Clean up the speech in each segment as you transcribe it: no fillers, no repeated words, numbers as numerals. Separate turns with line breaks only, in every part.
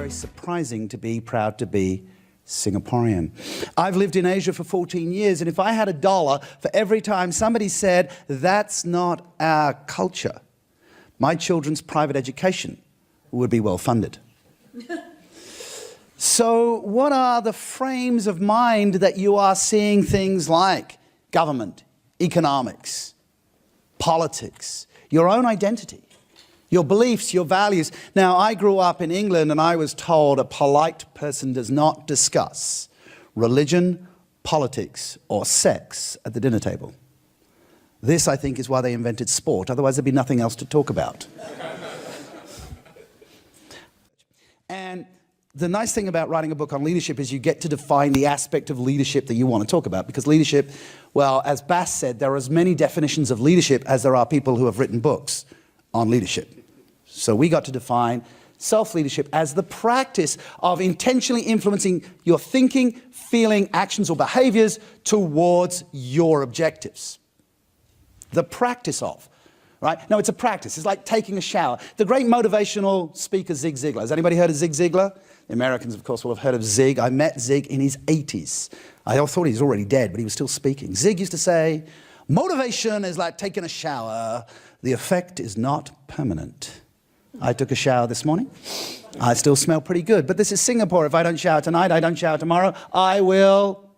Surprising to be proud to be Singaporean. I've lived in Asia for 14 years, and if I had $1 for every time somebody said, that's not our culture, my children's private education would be well funded. So what are the frames of mind that you are seeing things like government, economics, politics, your own identity? Your beliefs, your values. Now, I grew up in England and I was told a polite person does not discuss religion, politics, or sex at the dinner table. This, I think, is why they invented sport. Otherwise, there'd be nothing else to talk about. And the nice thing about writing a book on leadership is you get to define the aspect of leadership that you want to talk about. Because leadership, well, as Bass said, there are as many definitions of leadership as there are people who have written books on leadership. So we got to define self-leadership as the practice of intentionally influencing your thinking, feeling, actions, or behaviors towards your objectives. The practice of, right? No, it's a practice. It's like taking a shower. The great motivational speaker Zig Ziglar. Has anybody heard of Zig Ziglar? The Americans, of course, will have heard of Zig. I met Zig in his 80s. I thought he was already dead, but he was still speaking. Zig used to say, motivation is like taking a shower. The effect is not permanent. I took a shower this morning. I still smell pretty good. But this is Singapore. If I don't shower tonight, I don't shower tomorrow, I will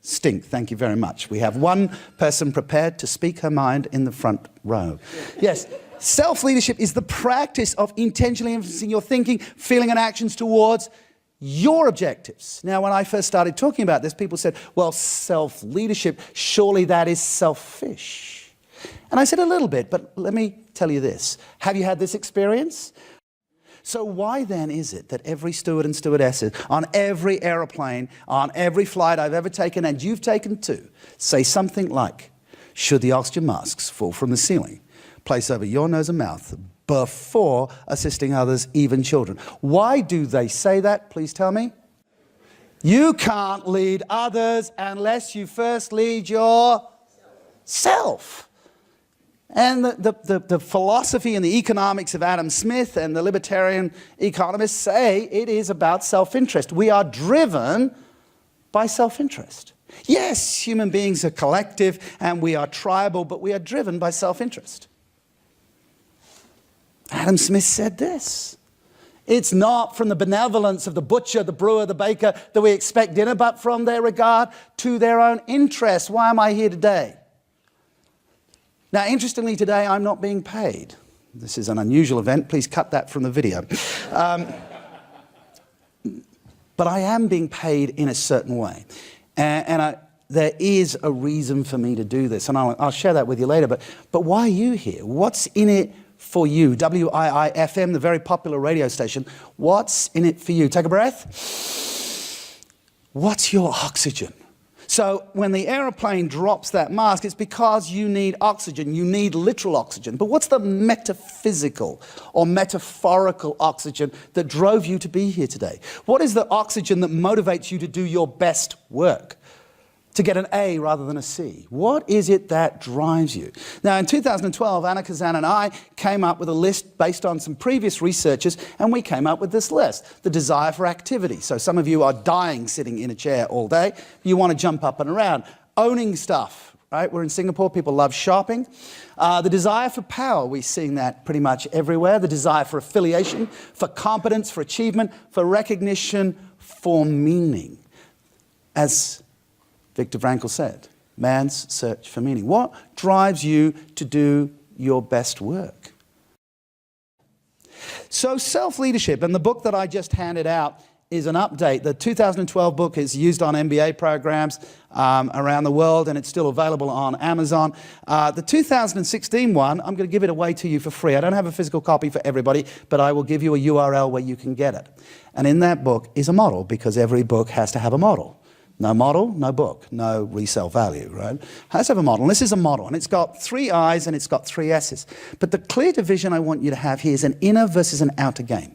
stink. Thank you very much. We have one person prepared to speak her mind in the front row. Yes, self-leadership is the practice of intentionally influencing your thinking, feeling, and actions towards your objectives. Now, when I first started talking about this, people said, well, self-leadership, surely that is selfish. And I said a little bit, but let me tell you this. Have you had this experience? So why then is it that every steward and stewardesses on every aeroplane, on every flight I've ever taken, and you've taken too, say something like, should the oxygen masks fall from the ceiling, place over your nose and mouth before assisting others, even children? Why do they say that? Please tell me. You can't lead others unless you first lead yourself. And the philosophy and the economics of Adam Smith and the libertarian economists say it is about self-interest. We are driven by self-interest. Yes, human beings are collective and we are tribal, but we are driven by self-interest. Adam Smith said this. It's not from the benevolence of the butcher, the brewer, the baker that we expect dinner, but from their regard to their own interests. Why am I here today? Now, interestingly, today I'm not being paid. This is an unusual event. Please cut that from the video. But I am being paid in a certain way. There is a reason for me to do this, and I'll share that with you later. But why are you here? What's in it for you? WIIFM, the very popular radio station. What's in it for you? Take a breath. What's your oxygen? So when the aeroplane drops that mask, it's because you need oxygen. You need literal oxygen. But what's the metaphysical or metaphorical oxygen that drove you to be here today? What is the oxygen that motivates you to do your best work? To get an A rather than a C? What is it that drives you? Now, in 2012, Andrew Kazan and I came up with a list based on some previous researchers, and we came up with this list, the desire for activity. So some of you are dying sitting in a chair all day. You want to jump up and around. Owning stuff, right? We're in Singapore, people love shopping. The desire for power, we're seeing that pretty much everywhere. The desire for affiliation, for competence, for achievement, for recognition, for meaning. As Viktor Frankl said, man's search for meaning. What drives you to do your best work? So self-leadership, and the book that I just handed out is an update. The 2012 book is used on MBA programs around the world, and it's still available on Amazon. The 2016 one, I'm going to give it away to you for free. I don't have a physical copy for everybody, but I will give you a URL where you can get it. And in that book is a model, because every book has to have a model. No model, no book, no resale value, right? Let's have a model. And this is a model, and it's got 3 I's and it's got 3 S's. But the clear division I want you to have here is an inner versus an outer game.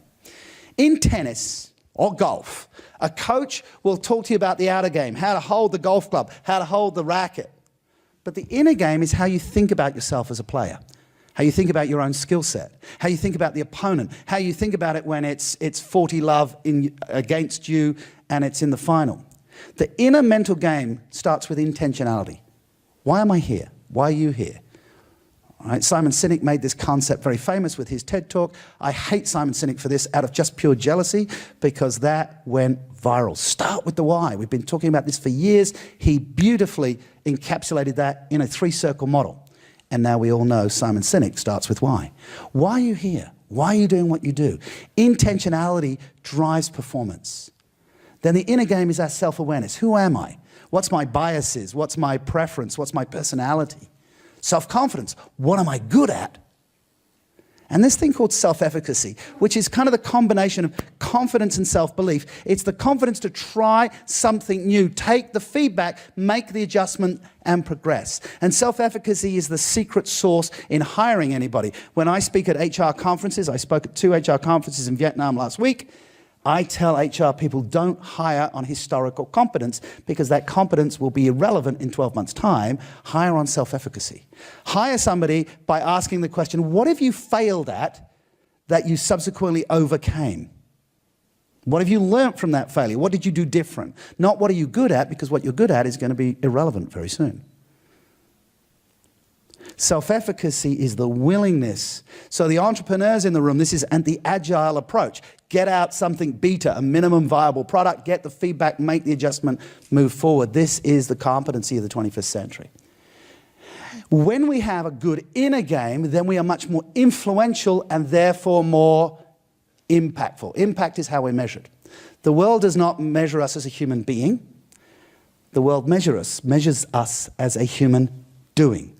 In tennis or golf, a coach will talk to you about the outer game, how to hold the golf club, how to hold the racket. But the inner game is how you think about yourself as a player, how you think about your own skill set, how you think about the opponent, how you think about it when it's 40-love against you and it's in the final. The inner mental game starts with intentionality. Why am I here? Why are you here? All right, Simon Sinek made this concept very famous with his TED Talk. I hate Simon Sinek for this out of just pure jealousy because that went viral. Start with the why. We've been talking about this for years. He beautifully encapsulated that in a 3-circle model. And now we all know Simon Sinek starts with why. Why are you here? Why are you doing what you do? Intentionality drives performance. Then the inner game is our self-awareness. Who am I? What's my biases? What's my preference? What's my personality? Self-confidence. What am I good at? And this thing called self-efficacy, which is kind of the combination of confidence and self-belief. It's the confidence to try something new, take the feedback, make the adjustment, and progress. And self-efficacy is the secret sauce in hiring anybody. When I speak at HR conferences, I spoke at 2 HR conferences in Vietnam last week, I tell HR people don't hire on historical competence because that competence will be irrelevant in 12 months' time. Hire on self-efficacy. Hire somebody by asking the question, what have you failed at that you subsequently overcame? What have you learnt from that failure? What did you do different? Not what are you good at, because what you're good at is going to be irrelevant very soon. Self-efficacy is the willingness. So the entrepreneurs in the room, this is the agile approach. Get out something beta, a minimum viable product, get the feedback, make the adjustment, move forward. This is the competency of the 21st century. When we have a good inner game, then we are much more influential and therefore more impactful. Impact is how we're measured. The world does not measure us as a human being. The world measures us as a human doing.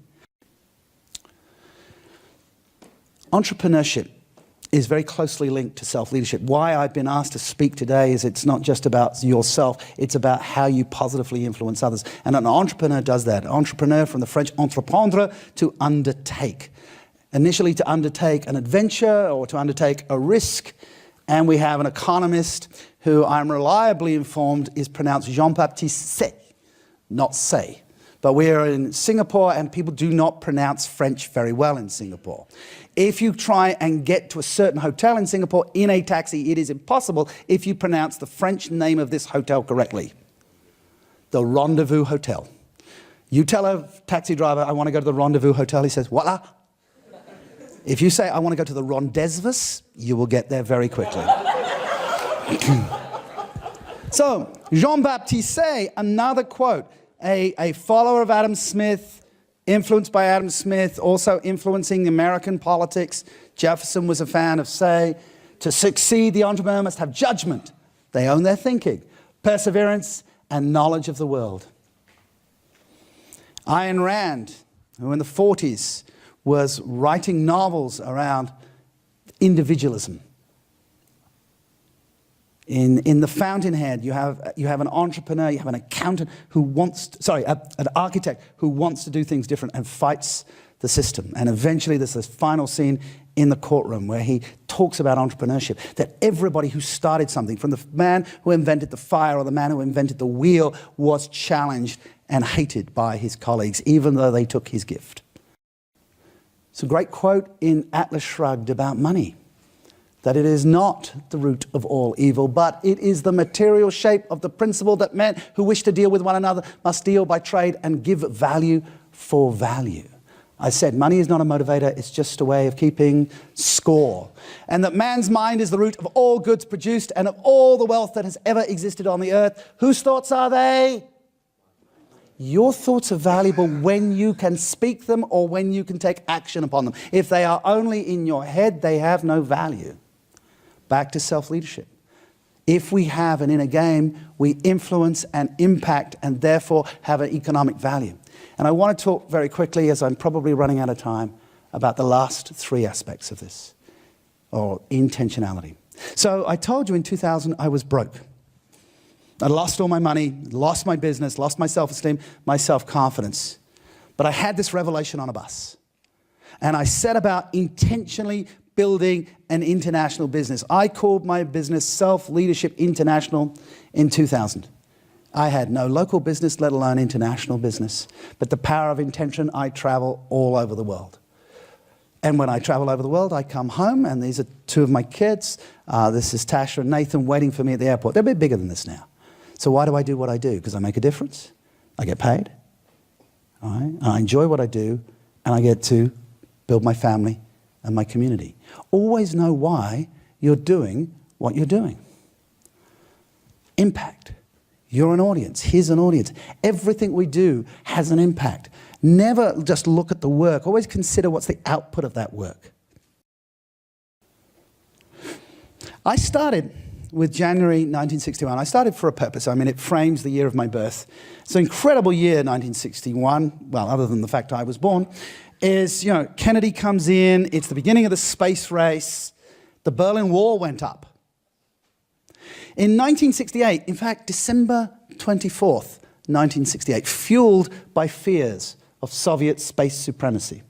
Entrepreneurship is very closely linked to self-leadership. Why I've been asked to speak today is it's not just about yourself, it's about how you positively influence others. And an entrepreneur does that. Entrepreneur from the French entreprendre, to undertake. Initially to undertake an adventure or to undertake a risk. And we have an economist who I'm reliably informed is pronounced Jean-Baptiste Say, not Say. But we're in Singapore and people do not pronounce French very well in Singapore. If you try and get to a certain hotel in Singapore in a taxi, it is impossible if you pronounce the French name of this hotel correctly. The Rendezvous Hotel. You tell a taxi driver, I want to go to the Rendezvous Hotel, he says, voila. If you say, I want to go to the Rendezvous, you will get there very quickly. So, Jean-Baptiste Say, another quote. A follower of Adam Smith, influenced by Adam Smith, also influencing American politics. Jefferson was a fan of Say. To succeed, the entrepreneur must have judgment. They own their thinking, perseverance, and knowledge of the world. Ayn Rand, who in the 40s was writing novels around individualism. In The Fountainhead, you have an entrepreneur, you have an accountant who wants, an architect who wants to do things different and fights the system. And eventually there's this final scene in the courtroom where he talks about entrepreneurship, that everybody who started something, from the man who invented the fire or the man who invented the wheel, was challenged and hated by his colleagues, even though they took his gift. It's a great quote in Atlas Shrugged about money. That it is not the root of all evil, but it is the material shape of the principle that men who wish to deal with one another must deal by trade and give value for value. I said money is not a motivator, it's just a way of keeping score. And that man's mind is the root of all goods produced and of all the wealth that has ever existed on the earth. Whose thoughts are they? Your thoughts are valuable when you can speak them or when you can take action upon them. If they are only in your head, they have no value. Back to self-leadership. If we have an inner game, we influence and impact and therefore have an economic value. And I want to talk very quickly, as I'm probably running out of time, about the last 3 aspects of this, or intentionality. So I told you in 2000 I was broke. I lost all my money, lost my business, lost my self-esteem, my self-confidence. But I had this revelation on a bus. And I set about intentionally building an international business. I called my business Self-Leadership International in 2000. I had no local business, let alone international business. But the power of intention, I travel all over the world. And when I travel over the world, I come home, and these are two of my kids. This is Tasha and Nathan waiting for me at the airport. They're a bit bigger than this now. So why do I do what I do? Because I make a difference. I get paid. All right? I enjoy what I do, and I get to build my family and my community. Always know why you're doing what you're doing. Impact. You're an audience. Here's an audience. Everything we do has an impact. Never just look at the work. Always consider what's the output of that work. I started with January 1961. I started for a purpose. I mean, it frames the year of my birth. It's an incredible year, 1961. Well, other than the fact I was born, is, Kennedy comes in. It's the beginning of the space race. The Berlin Wall went up. In 1968, in fact, December 24th, 1968, fueled by fears of Soviet space supremacy,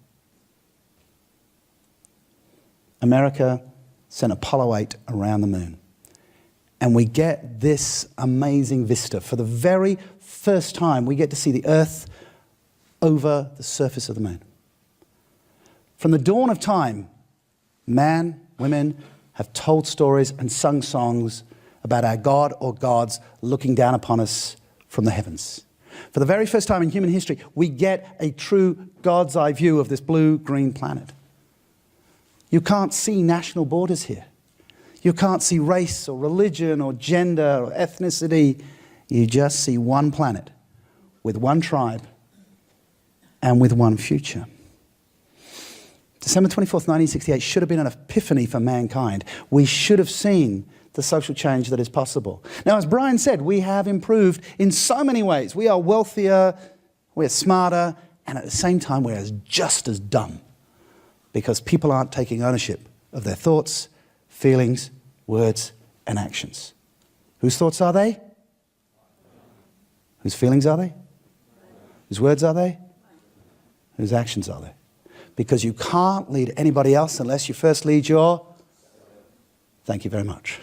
America sent Apollo 8 around the moon. And we get this amazing vista. For the very first time, we get to see the Earth over the surface of the moon. From the dawn of time, man, women have told stories and sung songs about our God or gods looking down upon us from the heavens. For the very first time in human history, we get a true God's eye view of this blue-green planet. You can't see national borders here. You can't see race or religion or gender or ethnicity. You just see one planet with one tribe and with one future. December 24th, 1968 should have been an epiphany for mankind. We should have seen the social change that is possible. Now, as Brian said, we have improved in so many ways. We are wealthier, we're smarter, and at the same time, we're just as dumb because people aren't taking ownership of their thoughts, feelings, words, and actions. Whose thoughts are they? Whose feelings are they? Whose words are they? Whose actions are they? Because you can't lead anybody else unless you first lead your... Thank you very much.